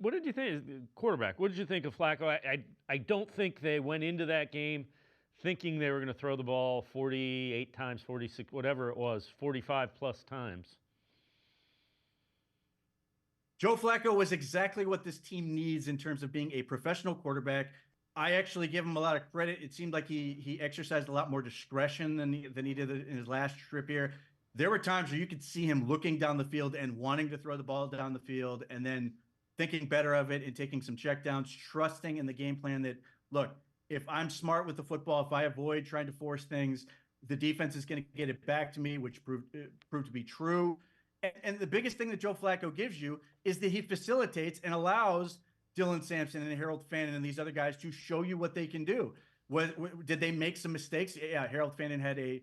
What did you think, quarterback? What did you think of Flacco? I don't think they went into that game thinking they were going to throw the ball 48 times, 46, whatever it was, 45 plus times. Joe Flacco was exactly what this team needs in terms of being a professional quarterback. I actually give him a lot of credit. It seemed like he exercised a lot more discretion than he did in his last trip here. There were times where you could see him looking down the field and wanting to throw the ball down the field, and then thinking better of it and taking some checkdowns, trusting in the game plan that, look, if I'm smart with the football, if I avoid trying to force things, the defense is going to get it back to me, which proved to be true. And the biggest thing that Joe Flacco gives you is that he facilitates and allows Dylan Sampson and Harold Fannin and these other guys to show you what they can do. Did they make some mistakes? Yeah, Harold Fannin had a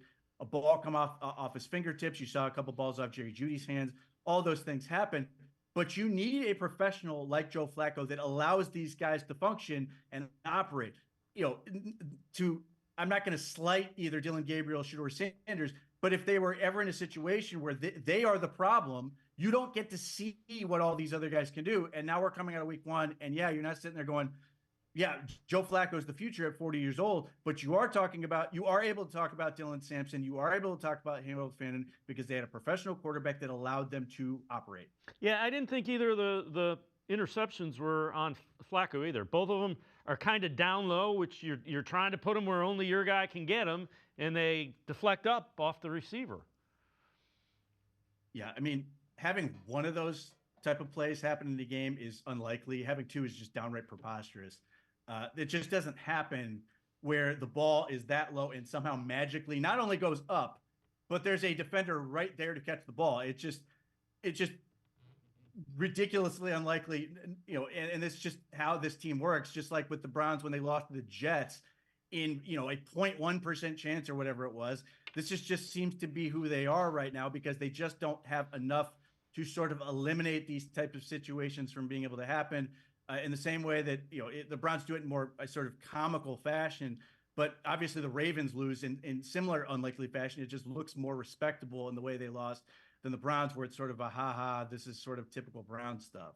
ball come off his fingertips. You saw a couple balls off Jerry Jeudy's hands. All those things happen. But you need a professional like Joe Flacco that allows these guys to function and operate. I'm not going to slight either Dylan Gabriel, Shedeur Sanders, but if they were ever in a situation where they are the problem, you don't get to see what all these other guys can do. And now we're coming out of week one, and yeah, you're not sitting there going, yeah, Joe Flacco is the future at 40 years old, but you are able to talk about Dylan Sampson. You are able to talk about Harold Fannin because they had a professional quarterback that allowed them to operate. Yeah, I didn't think either of the interceptions were on Flacco either. Both of them are kind of down low, which you're trying to put them where only your guy can get them, and they deflect up off the receiver. Yeah, I mean, having one of those type of plays happen in the game is unlikely. Having two is just downright preposterous. It just doesn't happen where the ball is that low and somehow magically not only goes up, but there's a defender right there to catch the ball. It's just ridiculously unlikely, and it's just how this team works. Just like with the Browns when they lost to the Jets in, a 0.1% chance or whatever it was. This just seems to be who they are right now because they just don't have enough to sort of eliminate these types of situations from being able to happen. In the same way that the Browns do it in more a sort of comical fashion, but obviously the Ravens lose in similar unlikely fashion. It just looks more respectable in the way they lost than the Browns, where it's sort of a ha ha. This is sort of typical Brown stuff.